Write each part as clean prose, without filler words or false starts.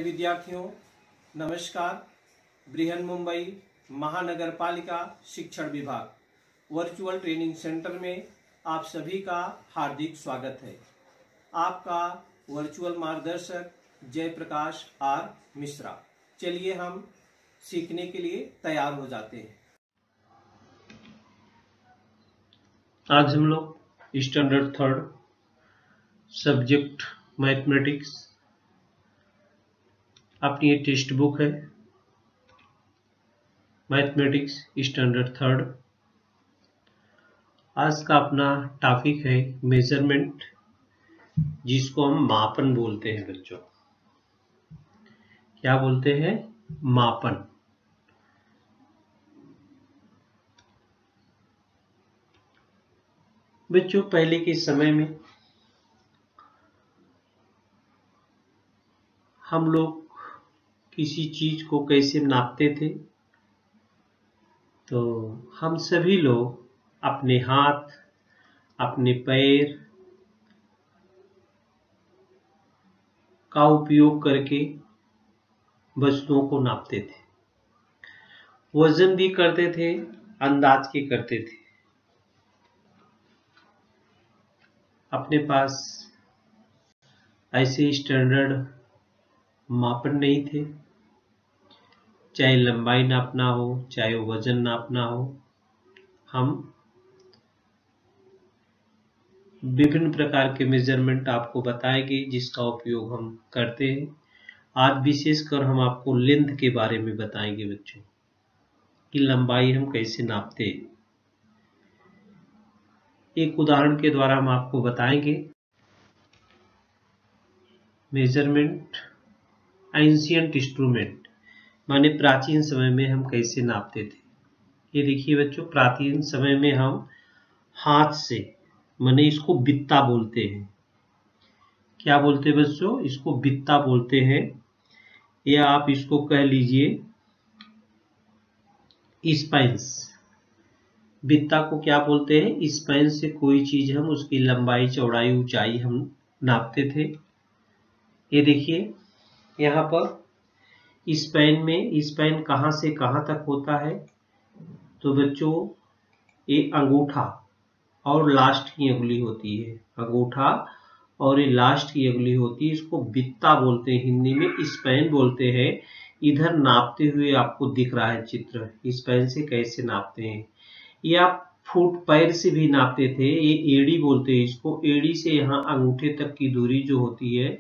विद्यार्थियों, नमस्कार। बृहन मुंबई महानगर पालिका शिक्षण विभाग वर्चुअल ट्रेनिंग सेंटर में आप सभी का हार्दिक स्वागत है। आपका वर्चुअल मार्गदर्शक जयप्रकाश आर मिश्रा। चलिए हम सीखने के लिए तैयार हो जाते हैं। आज हम लोग स्टैंडर्ड थर्ड सब्जेक्ट मैथमेटिक्स, अपनी ये टेक्स्ट बुक है मैथमेटिक्स स्टैंडर्ड थर्ड। आज का अपना टॉपिक है मेजरमेंट, जिसको हम मापन बोलते हैं। बच्चों क्या बोलते हैं? मापन। बच्चों पहले के समय में हम लोग किसी चीज को कैसे नापते थे, तो हम सभी लोग अपने हाथ, अपने पैर का उपयोग करके वस्तुओं को नापते थे। वजन भी करते थे, अंदाज के करते थे। अपने पास ऐसे स्टैंडर्ड मापन नहीं थे, चाहे लंबाई नापना हो, चाहे वजन नापना हो। हम विभिन्न प्रकार के मेजरमेंट आपको बताएंगे, जिसका उपयोग हम करते हैं। आज विशेषकर हम आपको लेंथ के बारे में बताएंगे बच्चों, कि लंबाई हम कैसे नापते हैं। एक उदाहरण के द्वारा हम आपको बताएंगे। मेजरमेंट एंशिएंट इंस्ट्रूमेंट, माने प्राचीन समय में हम कैसे नापते थे। ये देखिए बच्चों, प्राचीन समय में हम हाथ से, माने इसको बित्ता बोलते हैं। क्या बोलते हैं बच्चों? इसको बित्ता बोलते हैं, या आप इसको कह लीजिए स्पाइंस। बित्ता को क्या बोलते हैं? स्पाइंस से कोई चीज हम उसकी लंबाई, चौड़ाई, ऊंचाई हम नापते थे। ये देखिए यहाँ पर स्पैन कहाँ से कहाँ तक होता है, तो बच्चों ये अंगूठा और लास्ट की अंगुली होती है। अंगूठा और ये लास्ट की अंगुली होती है, इसको बित्ता बोलते हैं, हिंदी में स्पैन बोलते हैं। इधर नापते हुए आपको दिख रहा है चित्र, स्पैन से कैसे नापते हैं। ये आप फुट पैर से भी नापते थे, ये एड़ी बोलते हैं इसको। एड़ी से यहाँ अंगूठे तक की दूरी जो होती है,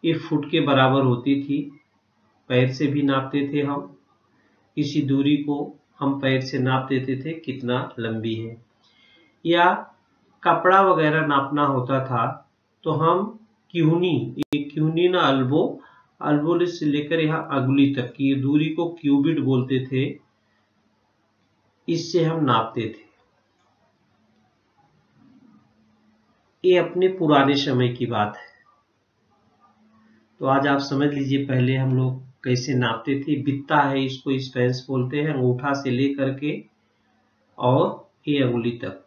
ये फुट के बराबर होती थी। पैर से भी नापते थे हम, इसी दूरी को हम पैर से नाप देते थे कितना लंबी है। या कपड़ा वगैरह नापना होता था, तो हम क्यूनी, ये क्यूनी ना अल्बो से लेकर यहाँ अंगुली तक की दूरी को क्यूबिट बोलते थे, इससे हम नापते थे। ये अपने पुराने समय की बात है। तो आज आप समझ लीजिए पहले हम लोग कैसे नापते थे। बित्ता है, इसको स्पेंस बोलते हैं। अंगूठा से लेकर के और ये अंगुली तक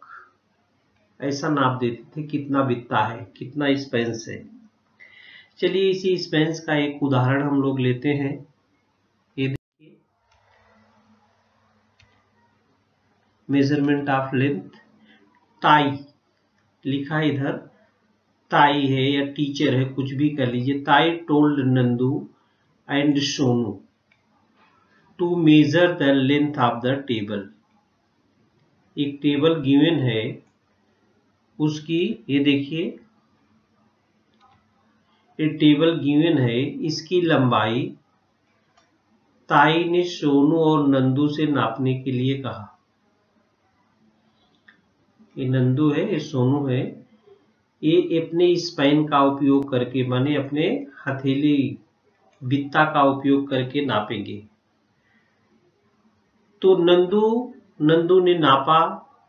ऐसा नाप देते थे, कितना बित्ता है, कितना स्पेंस है। चलिए इसी स्पेंस का एक उदाहरण हम लोग लेते हैं। ये देखिए, मेजरमेंट ऑफ लेंथ। टाई लिखा है इधर, ताई है या टीचर है, कुछ भी कर लीजिए। ताई told Nandu and Sonu to measure the length of the table. एक टेबल गिवन है, उसकी ये देखिए, ये टेबल गिवन है, इसकी लंबाई ताई ने सोनू और नंदू से नापने के लिए कहा। ये नंदू है, ये सोनू है। ये अपने स्पाइन का उपयोग करके, माने अपने हथेली बित्ता का उपयोग करके नापेंगे। तो नंदू ने नापा,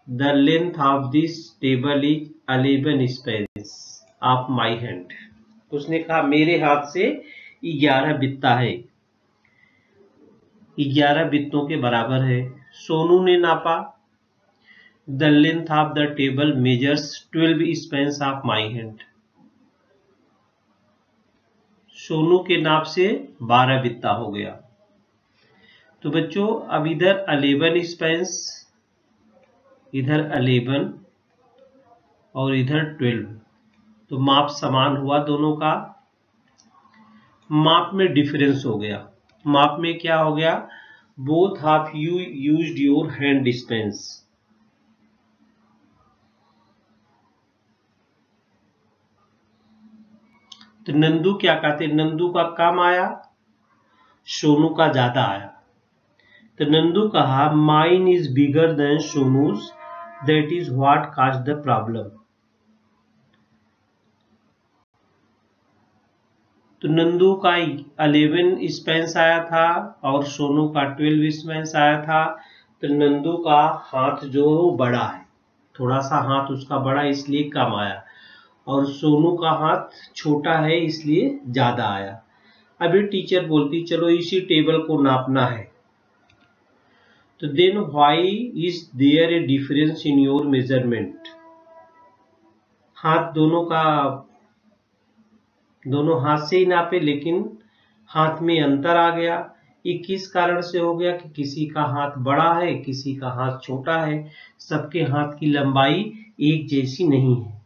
the length of this table is 11 Spence of my hand. उसने कहा मेरे हाथ से 11 बित्ता है, 11 बित्तों के बराबर है। सोनू ने नापा, the length of the table measures 12 Spence of my hand. Sonu के नाप से 12 बित्ता हो गया। तो बच्चों अब इधर 11 स्पेंस, इधर 11 और इधर 12, तो माप समान हुआ दोनों का। माप में डिफरेंस हो गया। माप में क्या हो गया? Both half you used your hand dispense. तो नंदू क्या कहते? नंदू का कम आया, सोनू का ज्यादा आया। तो नंदू कहा mine is bigger than सोनूज, that is what cause the problem. तो नंदू का 11 स्पेंस आया था और सोनू का 12 स्पेंस आया था। तो नंदू का हाथ जो बड़ा है, थोड़ा सा हाथ उसका बड़ा इसलिए कम आया, और सोनू का हाथ छोटा है इसलिए ज्यादा आया। अभी टीचर बोलती चलो इसी टेबल को नापना है। तो then why is there a difference in your measurement? हाथ दोनों हाथ से ही नापे, लेकिन हाथ में अंतर आ गया। ये किस कारण से हो गया? कि किसी का हाथ बड़ा है, किसी का हाथ छोटा है, सबके हाथ की लंबाई एक जैसी नहीं है।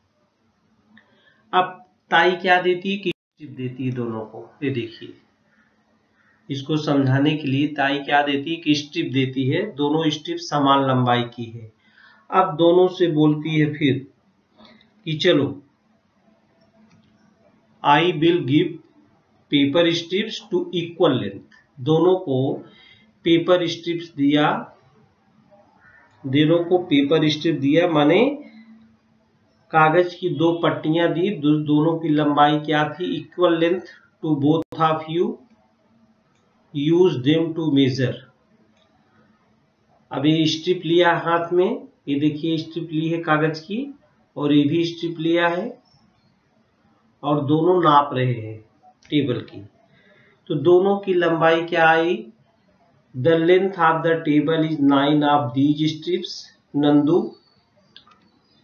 अब ताई क्या देती है? कि स्ट्रिप देती है दोनों को। ये देखिए, इसको समझाने के लिए ताई क्या देती है? कि स्ट्रिप देती है। दोनों स्ट्रिप समान लंबाई की है। अब दोनों से बोलती है फिर कि चलो I will give paper strips to equal length. दोनों को पेपर स्ट्रिप्स दिया, दोनों को पेपर स्ट्रिप दिया, माने कागज की 2 पट्टियां दी। दोनों की लंबाई क्या थी? Equal length. To both of you use them to measure. अब ये स्ट्रिप लिया हाथ में, ये देखिए स्ट्रिप ली है कागज की, और ये भी स्ट्रिप लिया है, और दोनों नाप रहे हैं टेबल की। तो दोनों की लंबाई क्या आई? The length of the table is 9 of these strips, Nandu,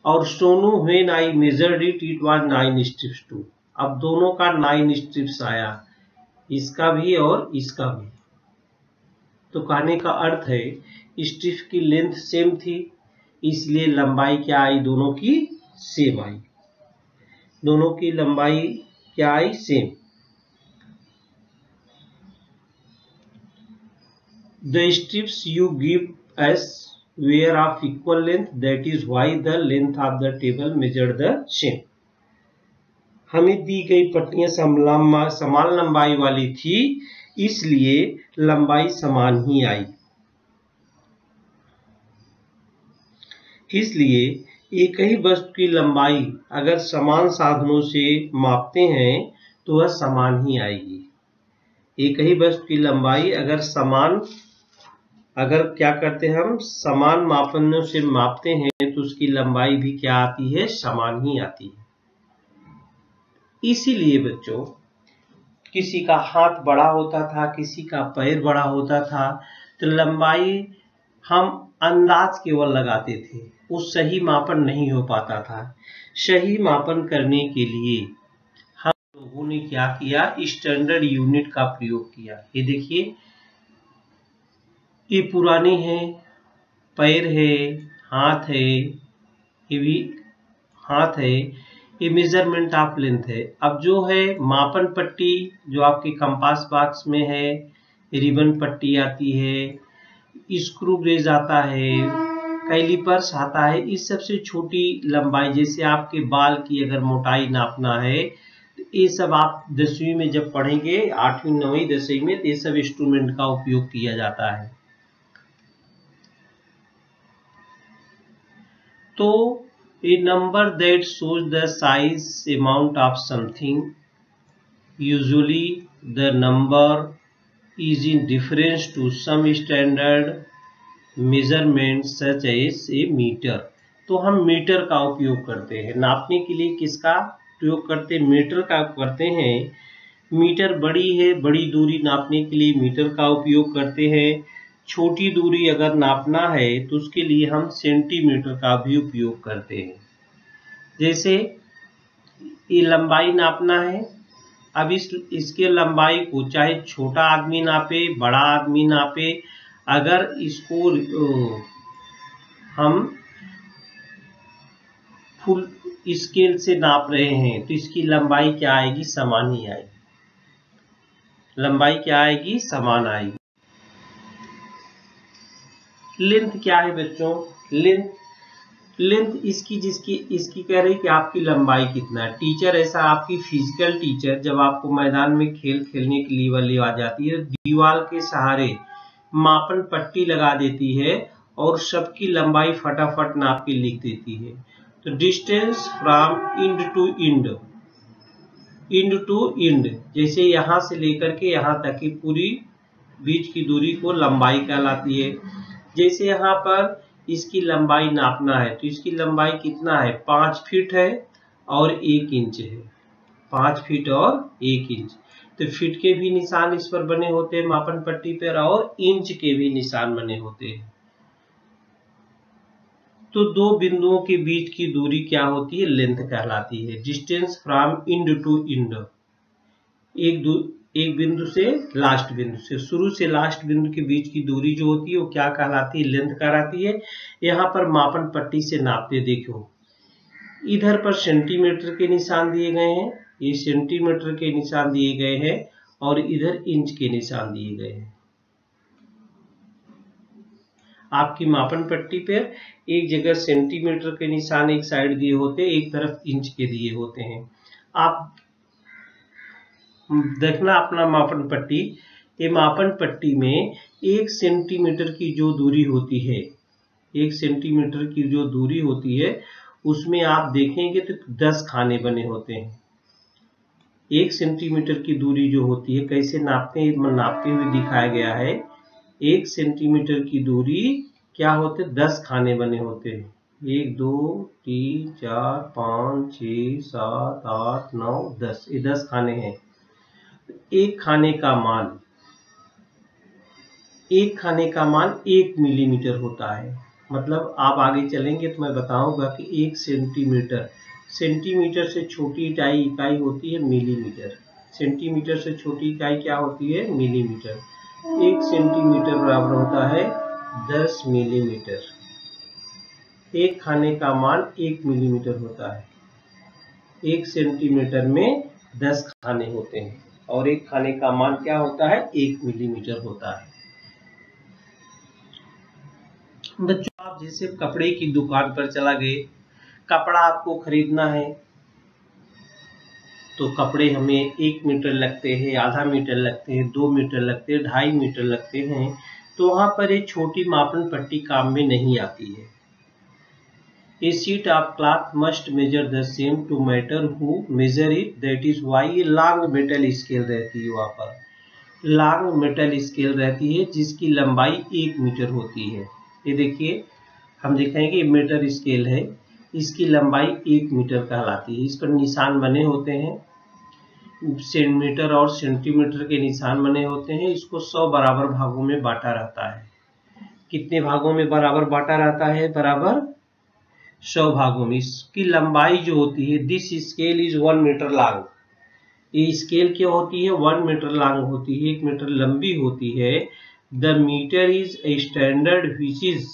और Sonu when I measured it was 9 strips too. अब दोनों का 9 स्ट्रिप्स आया, इसका भी और इसका भी। तो कहने का अर्थ है स्ट्रिप की लेंथ सेम थी, इसलिए लंबाई क्या आई? दोनों की सेम आई। दोनों की लंबाई क्या आई? Same. The strips you give us were of equal length, that is why the length of the table measured the same. हमें दी गई पट्टियां समान लंबाई वाली थी, इसलिए लंबाई समान ही आई। इसलिए एक ही वस्तु की लंबाई अगर समान साधनों से मापते हैं तो वह समान ही आएगी। एक ही वस्तु की लंबाई अगर क्या करते हैं हम समान मापनों से मापते हैं तो उसकी लंबाई भी क्या आती है? समान ही आती है। इसीलिए बच्चों किसी का हाथ बड़ा होता था, किसी का पैर बड़ा होता था, तो लंबाई हम अंदाज केवल लगाते थे, वो सही मापन नहीं हो पाता था। सही मापन करने के लिए हम लोगों ने क्या किया? स्टैंडर्ड यूनिट का प्रयोग किया। ये देखिए, ये पुरानी है, पैर है, हाथ है, ये भी हाथ है, ये मेजरमेंट ऑफ लेंथ है। अब जो है मापन पट्टी जो आपके कंपास बॉक्स में है, रिबन पट्टी आती है, स्क्रू ब्रेज आता है, कैलिपर्स आता है, इस सबसे छोटी लंबाई, जैसे आपके बाल की अगर मोटाई नापना है, तो ये सब आप 10वीं में जब पढ़ेंगे, 8वीं 9वीं 10वीं में, तो ये सब इंस्ट्रूमेंट का उपयोग किया जाता है। तो a number that shows the size amount of something, usually the number is in difference to some standard measurement such as a meter. तो हम मीटर का उपयोग करते हैं नापने के लिए। किसका उपयोग करते हैं? मीटर का करते हैं। मीटर बड़ी है, बड़ी दूरी नापने के लिए मीटर का उपयोग करते हैं। छोटी दूरी अगर नापना है तो उसके लिए हम सेंटीमीटर का भी उपयोग करते हैं। जैसे ये लंबाई नापना है अब इसके लंबाई को चाहे छोटा आदमी नापे, बड़ा आदमी नापे, अगर इसको हम फुल स्केल से नाप रहे हैं तो इसकी लंबाई क्या आएगी? समान ही आएगी। लंबाई क्या आएगी? समान आएगी। लेंथ क्या है बच्चों? लेंथ इसकी कह रही कि आपकी लंबाई कितना है। टीचर ऐसा, आपकी फिजिकल टीचर जब आपको मैदान में खेल खेलने के लिए ले आ जाती है, दीवार के सहारे मापन पट्टी लगा देती है और सबकी लंबाई फटाफट नाप के लिख देती है। तो distance from end to end, जैसे यहां से लेकर के यहां तक की पूरी बीच की दूरी को लंबाई कहलाती है। जैसे यहाँ पर इसकी लंबाई नापना है तो इसकी लंबाई कितना है? 5 फीट है और 1 इंच है। 5 फीट और 1 इंच। तो फीट के भी निशान इस पर बने होते हैं मापन पट्टी पर, और इंच के भी निशान बने होते हैं। तो दो बिंदुओं के बीच की दूरी क्या होती है? लेंथ कहलाती है। Distance from end to end, एक बिंदु से लास्ट बिंदु से, शुरू से लास्ट बिंदु के बीच की दूरी जो होती है वो क्या कहलाती है? लेंथ कहलाती है। यहाँ पर मापन पट्टी से नापते देखो, इधर पर सेंटीमीटर के निशान दिए गए हैं, ये सेंटीमीटर के निशान दिए गए हैं, और इधर इंच के निशान दिए गए हैं। आपकी मापन पट्टी पर एक जगह सेंटीमीटर के निशान एक साइड दिए होते हैं, एक तरफ इंच के दिए होते हैं। आप देखना अपना मापन पट्टी, ये मापन पट्टी में 1 सेंटीमीटर की जो दूरी होती है, 1 सेंटीमीटर की जो दूरी होती है उसमें आप देखेंगे तो 10 खाने बने होते हैं। 1 सेंटीमीटर की दूरी जो होती है कैसे नापते हैं? नापते हुए दिखाया गया है। 1 सेंटीमीटर की दूरी क्या होते? 10 खाने बने होते हैं। 1 2 3 4 5 6 7 8 9 10, ये 10 खाने हैं। एक खाने का मान 1 मिलीमीटर होता है। मतलब आप आगे चलेंगे तो मैं बताऊंगा कि 1 सेंटीमीटर से छोटी इकाई होती है मिलीमीटर। सेंटीमीटर से छोटी इकाई क्या होती है? मिलीमीटर। 1 सेंटीमीटर बराबर होता है 10 मिलीमीटर। एक खाने का मान 1 मिलीमीटर होता है। 1 सेंटीमीटर में 10 खाने होते हैं और एक खाने का मान क्या होता है? 1 मिलीमीटर होता है। बच्चों, आप जैसे कपड़े की दुकान पर चला गए, कपड़ा आपको खरीदना है तो कपड़े हमें 1 मीटर लगते हैं, आधा मीटर लगते हैं, 2 मीटर लगते हैं, 2.5 मीटर लगते हैं। तो वहां पर एक छोटी मापन पट्टी काम में नहीं आती है। A sheet of cloth must measure the same to matter who measure it. That is why ये long metal scale रहती है। वहाँ पर long metal scale रहती है जिसकी लंबाई 1 मीटर होती है। ये देखिए, हम दिखाएंगे मीटर स्केल है, इसकी लंबाई 1 मीटर कहलाती है। इस पर निशान बने होते हैं, सेंटीमीटर और सेंटीमीटर के निशान बने होते हैं। इसको 100 बराबर भागों में बांटा रहता है। कितने भागों में बराबर बांटा रहता है? बराबर 100 भागों में। इसकी लंबाई जो होती है, this scale is 1 metre long. ये स्केल क्या होती है? 1 मीटर लॉन्ग होती है, 1 मीटर लंबी होती है। The metre is a standard which is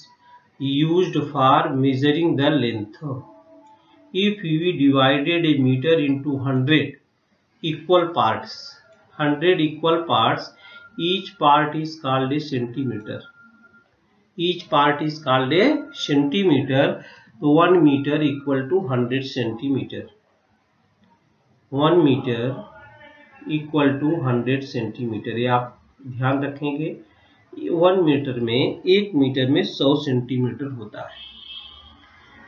used for measuring the length. If we divided a metre into 100 equal parts, 100 equal parts, each part is called a centimetre. Each part is called a centimetre. 1 metre equal to 100 centimetre. 1 metre equal to 100 centimetre. ये आप ध्यान रखेंगे। 1 metre में, 1 metre में 100 centimetre होता है।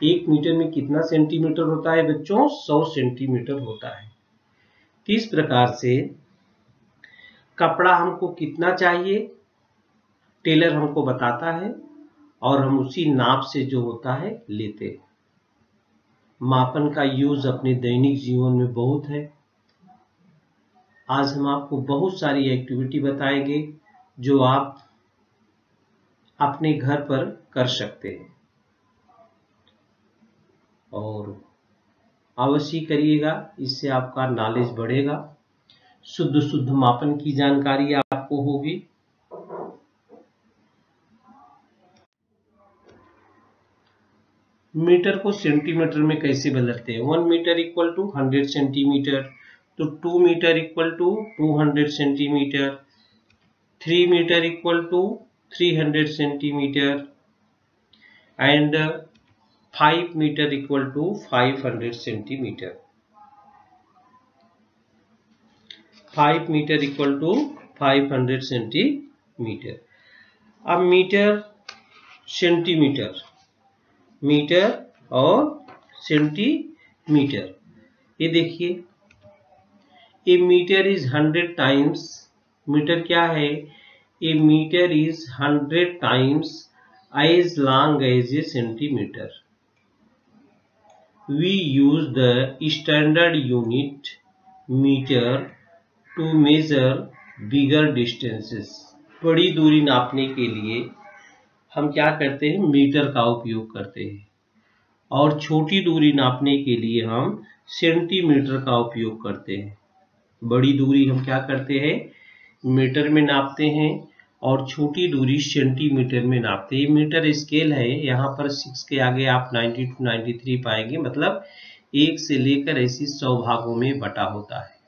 1 metre में कितना सेंटीमीटर होता है बच्चों? 100 सेंटीमीटर होता है। इस प्रकार से कपड़ा हमको कितना चाहिए टेलर हमको बताता है और हम उसी नाप से जो होता है लेते हैं। मापन का यूज अपने दैनिक जीवन में बहुत है। आज हम आपको बहुत सारी एक्टिविटी बताएंगे जो आप अपने घर पर कर सकते हैं और अवश्य करिएगा, इससे आपका नॉलेज बढ़ेगा। शुद्ध शुद्ध मापन की जानकारी आपको होगी। मीटर को सेंटीमीटर में कैसे बदलते हैं? 1 मीटर इक्वल टू 100 सेंटीमीटर, तो 2 metre equal to 200 centimetre, 3 metre equal to 300 centimetre and 5 metre equal to 500 centimetre. 5 metre equal to 500 centimetre. अब मीटर, सेंटीमीटर, मीटर और सेंटीमीटर, ये देखिए, a metre is 100 times, metre क्या है? A metre is 100 times as long as a centimetre. We use the standard unit metre to measure bigger distances. बड़ी दूरी नापने के लिए हम क्या करते हैं? मीटर का उपयोग करते हैं, और छोटी दूरी नापने के लिए हम सेंटीमीटर का उपयोग करते हैं। बड़ी दूरी हम क्या करते हैं? मीटर में नापते हैं, और छोटी दूरी सेंटीमीटर में नापते हैं। मीटर स्केल है, यहाँ पर 6 के आगे आप 90 to 93 पाएंगे, मतलब 1 से लेकर ऐसी 100 भागों में बटा होता है।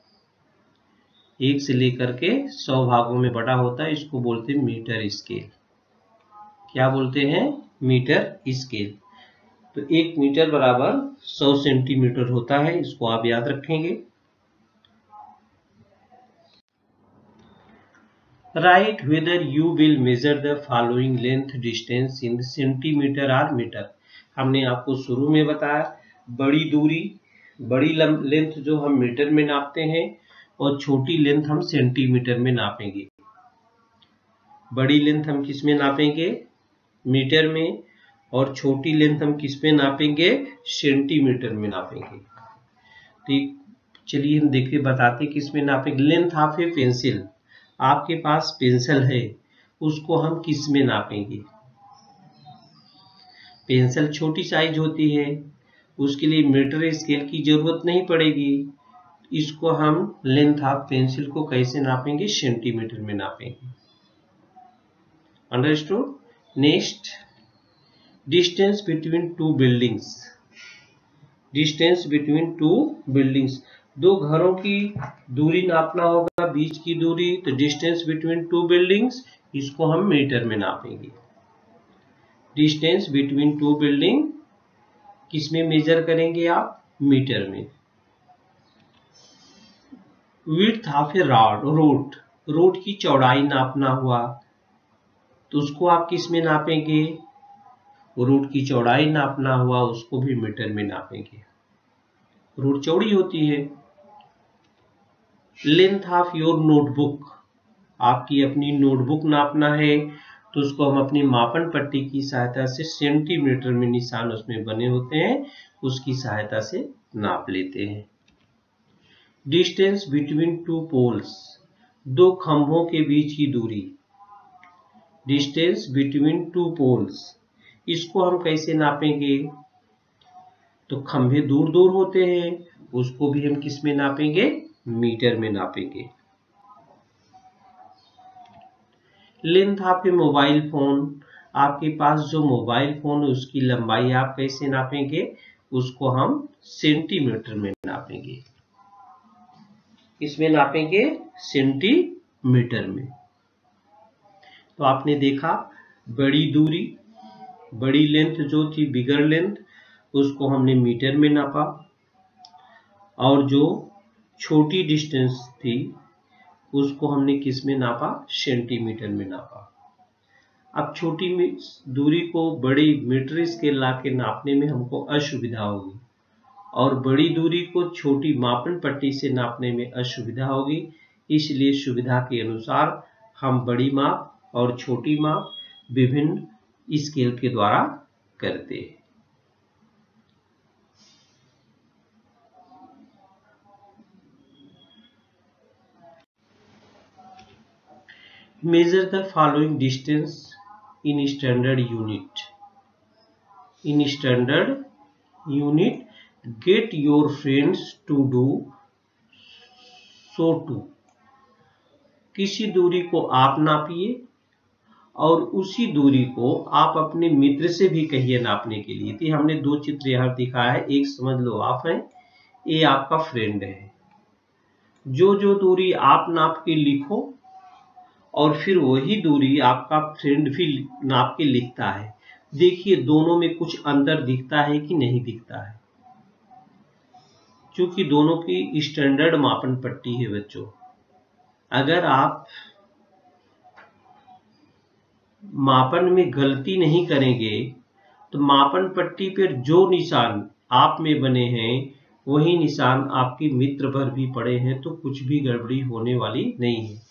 1 से लेकर के 100 भागों में बटा होता है, इसको बोलते हैं मीटर स्केल। क्या बोलते हैं? Metre scale. तो 1 मीटर बराबर 100 सेंटीमीटर होता है, इसको आप याद रखेंगे। Write whether you will measure the following length distance in centimeter or meter। हमने आपको शुरू में बताया, बड़ी दूरी, बड़ी लेंथ जो हम मीटर में नापते हैं, और छोटी लेंथ हम सेंटीमीटर में नापेंगे। बड़ी लेंथ हम किस में नापेंगे? मीटर में, और छोटी लेंथ हम किस में नापेंगे? सेंटीमीटर में नापेंगे। तो चलिए हम देखिए, बताते किस में नापेंगे। लेंथ ऑफ ए पेंसिल, आपके पास पेंसिल है, उसको हम किस में नापेंगे? पेंसिल छोटी साइज होती है, उसके लिए मीटर स्केल की जरूरत नहीं पड़ेगी। इसको हम लेंथ ऑफ पेंसिल को कैसे नापेंगे? सेंटीमीटर में नापेंगे। Understood? Next, distance between two buildings. Distance between two buildings, दो घरों की दूरी नापना होगा, बीच की दूरी, तो डिस्टेंस बिटवीन टू बिल्डिंग्स, इसको हम मीटर में नापेंगे। डिस्टेंस बिटवीन टू बिल्डिंग किस में मेजर करेंगे आप? मीटर में। Width of A road, road की चौड़ाई नापना हुआ, तो उसको आप किस में नापेंगे? रोड की चौड़ाई नापना हुआ, उसको भी मीटर में नापेंगे। रोड चौड़ी होती है। लेंथ ऑफ योर नोटबुक, आपकी अपनी नोटबुक नापना है, तो उसको हम अपनी मापन पट्टी की सहायता से, सेंटीमीटर में निशान उसमें बने होते हैं, उसकी सहायता से नाप लेते हैं। डिस्टेंस बिटवीन टू पोल्स, दो खंभों के बीच की दूरी। डिस्टेंस बिटवीन टू पोल्स, इसको हम कैसे नापेंगे? तो खंभे दूर दूर होते हैं, उसको भी हम किस में नापेंगे? मीटर में नापेंगे। Length of a mobile phone, आपके पास जो मोबाइल फोन है उसकी लंबाई आप कैसे नापेंगे? उसको हम सेंटीमीटर में नापेंगे। किसमें नापेंगे? सेंटीमीटर में। तो आपने देखा, बड़ी दूरी, बड़ी लेंथ जो थी, बिगर लेंथ, उसको हमने मीटर में नापा, और जो छोटी डिस्टेंस थी उसको हमने किस में नापा? सेंटीमीटर में नापा। अब छोटी दूरी को बड़ी मीटर स्केल ला के नापने में हमको असुविधा होगी, और बड़ी दूरी को छोटी मापन पट्टी से नापने में असुविधा होगी। इसलिए सुविधा के अनुसार हम बड़ी माप और छोटी माप विभिन्न स्केल के द्वारा करते हैं। Measure the following distance in standard unit. In standard unit, get your friends to do so too. किसी दूरी को आप नापिए और उसी दूरी को आप अपने मित्र से भी कहिए नापने के लिए। तो हमने दो चित्र यहाँ दिखाया है, एक समझ लो आप हैं, ये आपका फ्रेंड है। जो जो दूरी आप नाप के लिखो और फिर वही दूरी आपका फ्रेंड भी नाप के लिखता है। देखिए दोनों में कुछ अंतर दिखता है कि नहीं दिखता है, क्योंकि दोनों की स्टैंडर्ड मापन पट्टी है बच्चों। अगर आप मापन में गलती नहीं करेंगे तो मापन पट्टी पर जो निशान आप में बने हैं वही निशान आपके मित्र पर भी पड़े हैं, तो कुछ भी गड़बड़ी होने वाली नहीं है।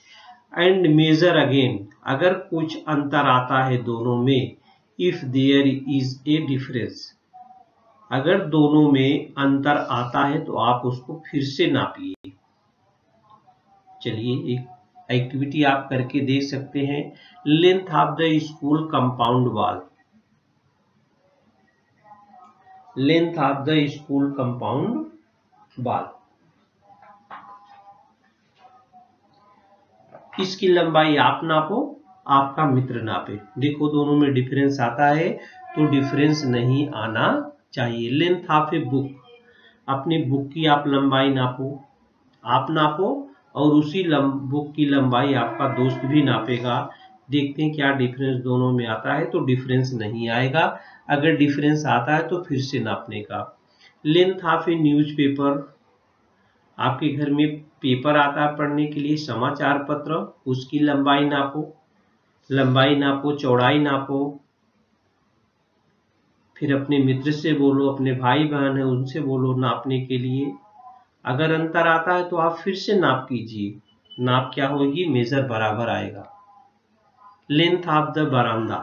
एंड मेजर अगेन, अगर कुछ अंतर आता है दोनों में, if there is a difference, अगर दोनों में अंतर आता है तो आप उसको फिर से नापिए। चलिए एक एक्टिविटी आप करके देख सकते हैं। Length of the school compound wall, length of the school compound wall, इसकी लंबाई आप नापो, आपका मित्र नापे। देखो दोनों में डिफरेंस आता है तो डिफरेंस नहीं आना चाहिए। लेंथ ऑफ ए बुक, अपनी बुक की आप लंबाई नापो, आप नापो और उसी बुक की लंबाई आपका दोस्त भी नापेगा। देखते हैं क्या डिफरेंस दोनों में आता है। तो डिफरेंस नहीं आएगा। अगर डिफरेंस आता है तो फिर से नापने का। लेंथ ऑफ ए न्यूज़पेपर, आपके घर में पेपर आता है पढ़ने के लिए, समाचार पत्र, उसकी लंबाई नापो, लंबाई नापो, चौड़ाई नापो, फिर अपने मित्र से बोलो, अपने भाई बहन है उनसे बोलो नापने के लिए। अगर अंतर आता है तो आप फिर से नाप कीजिए, नाप क्या होगी, मेजर बराबर आएगा। लेंथ ऑफ द बरामदा,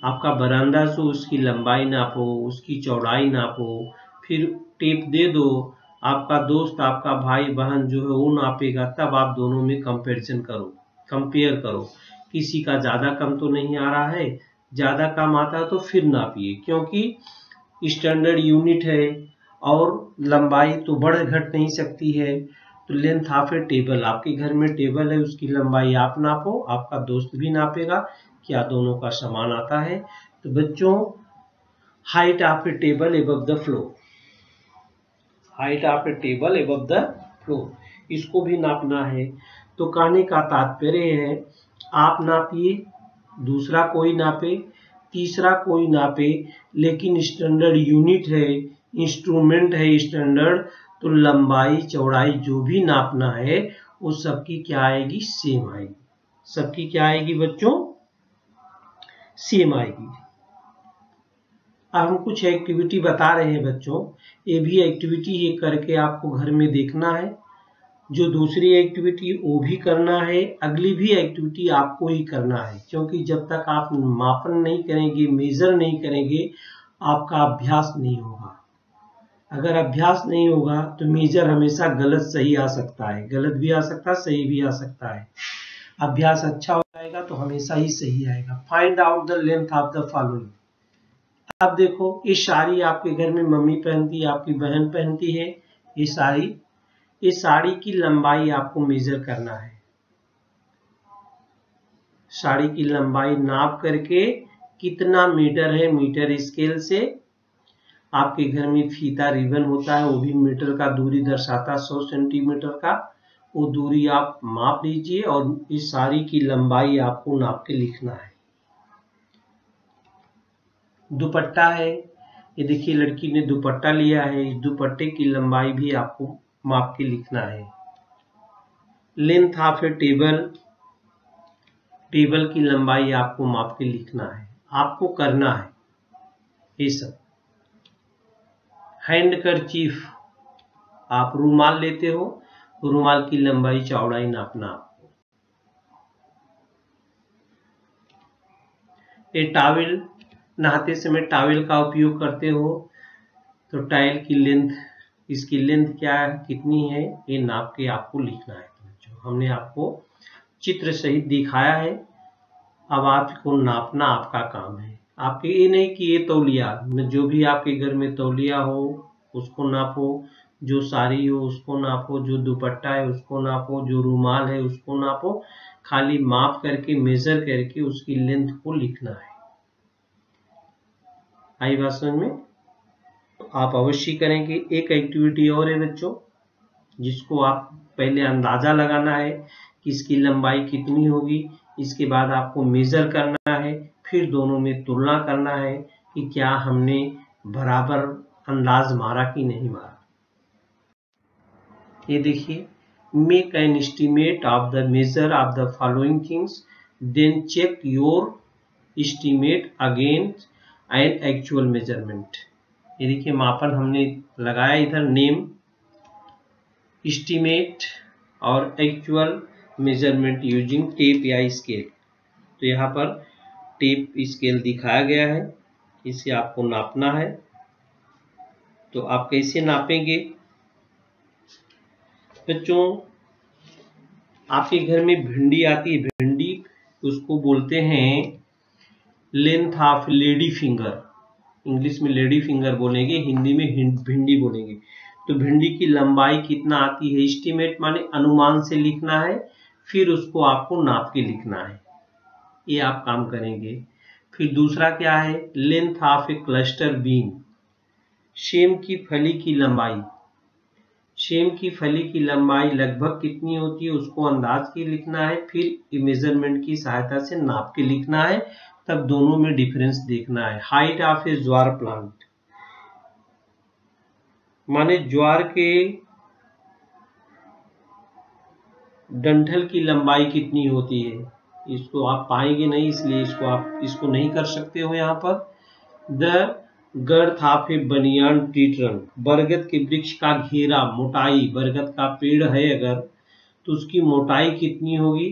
आपका बरामदा से उसकी लंबाई नापो, उसकी चौड़ाई नापो, फिर टेप दे दो, आपका दोस्त आपका भाई बहन जो है वो नापेगा, तब आप दोनों में कंपैरिजन करो, कंपेयर करो। किसी का ज्यादा कम तो नहीं आ रहा है, ज्यादा कम आता है तो फिर नापिए, क्योंकि स्टैंडर्ड यूनिट है और लंबाई तो बढ़ घट नहीं सकती है। तो लेंथ ऑफ ए टेबल, आपके घर में टेबल है उसकी लंबाई आप नापो, आपका दोस्त भी नापेगा, क्या दोनों का समान आता है। तो बच्चों height of A table above the floor, height of A table above the floor, इसको भी नापना है। तो कहने का तात्पर्य है आप नापिए, दूसरा कोई नापे, तीसरा कोई नापे, लेकिन स्टैंडर्ड यूनिट है, इंस्ट्रूमेंट है स्टैंडर्ड, तो लंबाई चौड़ाई जो भी नापना है वो सबकी क्या आएगी, सेम आएगी। सबकी क्या आएगी बच्चों, सेम आएगी। अब हम कुछ एक्टिविटी बता रहे हैं बच्चों, ये भी एक्टिविटी ही करके आपको घर में देखना है। जो दूसरी एक्टिविटी वो भी करना है, अगली भी एक्टिविटी आपको ही करना है, क्योंकि जब तक आप मापन नहीं करेंगे, मेजर नहीं करेंगे, आपका अभ्यास नहीं होगा। अगर अभ्यास नहीं होगा तो मेजर हमेशा गलत सही आ सकता है, गलत भी आ सकता है, सही भी आ सकता है। अभ्यास अच्छा हो जाएगा तो हमेशा ही सही आएगा। Find out the length of the following. अब देखो ये साड़ी आपके घर में मम्मी पहनती है, आपकी बहन पहनती है, ये साड़ी, ये साड़ी की लंबाई आपको मेजर करना है। साड़ी की लंबाई नाप करके कितना मीटर है, मीटर स्केल से, आपके घर में फीता रिबन होता है वो भी मीटर का दूरी दर्शाता, 100 सेंटीमीटर का, वो दूरी आप माप लीजिए और इस साड़ी की लंबाई आपको नाप के लिखना है। दुपट्टा है, ये देखिए लड़की ने दुपट्टा लिया है, इस दुपट्टे की लंबाई भी आपको माप के लिखना है। Length of A table, table की लंबाई आपको माप के लिखना है, आपको करना है ये सब। हैंड करचीफ, आप रुमाल लेते हो, रुमाल की लंबाई चौड़ाई नापना आपको। ये टॉवेल, नहाते समय टॉवेल का उपयोग करते हो तो टाइल की लेंथ, इसकी लेंथ क्या है, कितनी है, ये नाप के आपको लिखना है। तो हमने आपको चित्र सहित दिखाया है, अब आपको नापना आपका काम है। आपके ये नहीं कि ये तौलिया, जो भी आपके घर में तौलिया हो उसको नापो, जो साड़ी हो उसको नापो, जो दुपट्टा है उसको नापो, जो रुमाल है उसको नापो। खाली माप करके, मेजर करके उसकी लेंथ को लिखना है। आई बात समझ में? तो आप अवश्य करेंगे। एक एक्टिविटी और है बच्चों, जिसको आप पहले अंदाजा लगाना है कि इसकी लंबाई कितनी होगी। इसके बाद आपको मेजर करना है, फिर दोनों में तुलना करना है कि क्या हमने बराबर अंदाज मारा कि नहीं मारा। ये देखिए, make an estimate of the measure of the following things, then check your estimate against an actual measurement. ये देखिए, मापन हमने लगाया इधर, नेम, एस्टीमेट और एक्चुअल मेजरमेंट यूजिंग टेप या स्केल। तो यहाँ पर टेप स्केल दिखाया गया है, इसे आपको नापना है। तो आप कैसे नापेंगे बच्चों? आपके घर में भिंडी आती है, भिंडी उसको बोलते हैं length of lady finger. English में लेडी फिंगर बोलेंगे, हिंदी में भिंडी बोलेंगे। तो भिंडी की लंबाई कितना आती है, एस्टीमेट माने अनुमान से लिखना है, फिर उसको आपको नाप के लिखना है। ये आप काम करेंगे। फिर दूसरा क्या है, length of A cluster bean, same की फली की लंबाई। सेम की फली की लंबाई लगभग कितनी होती है उसको अंदाज के लिखना है, फिर मेजरमेंट की सहायता से नाप के लिखना है, तब दोनों में डिफरेंस देखना है। Height of A jowar plant, माने ज्वार के डंठल की लंबाई कितनी होती है, इसको आप पाएंगे नहीं, इसलिए इसको नहीं कर सकते हो यहाँ पर। The गर्थ of A banyan tree trunk, बरगद के वृक्ष का घेरा, मोटाई, बरगद का पेड़ है अगर तो उसकी मोटाई कितनी होगी,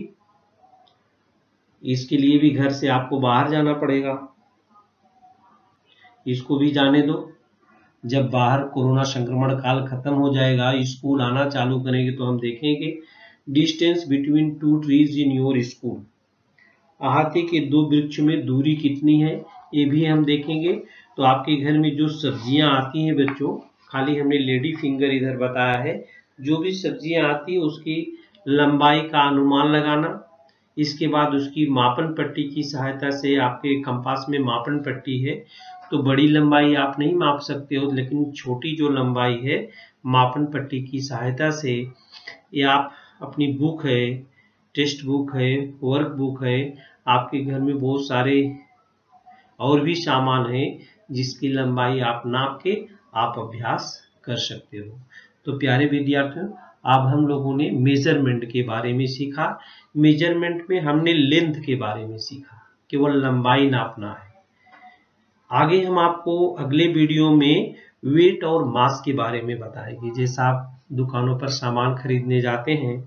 इसके लिए भी घर से आपको बाहर जाना पड़ेगा। इसको भी जाने दो, जब बाहर कोरोना संक्रमण काल खत्म हो जाएगा, स्कूल आना चालू करेंगे तो हम देखेंगे distance between to trees in your school, अहाते के दो वृक्ष में दूरी कितनी है, ये भी हम देखेंगे। तो आपके घर में जो सब्जियां आती हैं बच्चों, खाली हमने लेडी फिंगर इधर बताया है, जो भी सब्जियां आती है उसकी लंबाई का अनुमान लगाना। इसके बाद उसकी मापन पट्टी की सहायता से, आपके कंपास में मापन पट्टी है तो बड़ी लंबाई आप नहीं माप सकते हो, लेकिन छोटी जो लंबाई है मापन पट्टी की सहायता से, या आप अपनी बुक है, टेक्स्ट बुक है, वर्क बुक है, आपके घर में बहुत सारे और भी सामान है जिसकी लंबाई आप नाप के आप अभ्यास कर सकते हो। तो प्यारे विद्यार्थियों, अब हम लोगों ने मेजरमेंट के बारे में सीखा। मेजरमेंट में हमने लेंथ के बारे में सीखा, केवल लंबाई नापना है। आगे हम आपको अगले वीडियो में वेट और मास के बारे में बताएंगे। जैसा आप दुकानों पर सामान खरीदने जाते हैं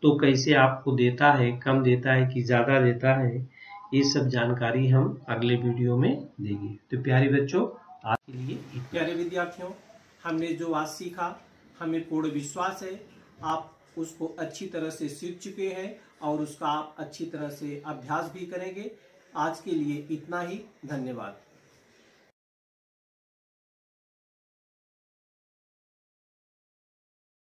तो कैसे आपको देता है, कम देता है कि ज्यादा देता है, ये सब जानकारी हम अगले वीडियो में देंगे। तो प्यारे बच्चों, आज के लिए प्यारे विद्यार्थियों, हमने जो आज सीखा, हमें पूर्ण विश्वास है आप उसको अच्छी तरह से सीख चुके हैं और उसका आप अच्छी तरह से अभ्यास भी करेंगे। आज के लिए इतना ही, धन्यवाद।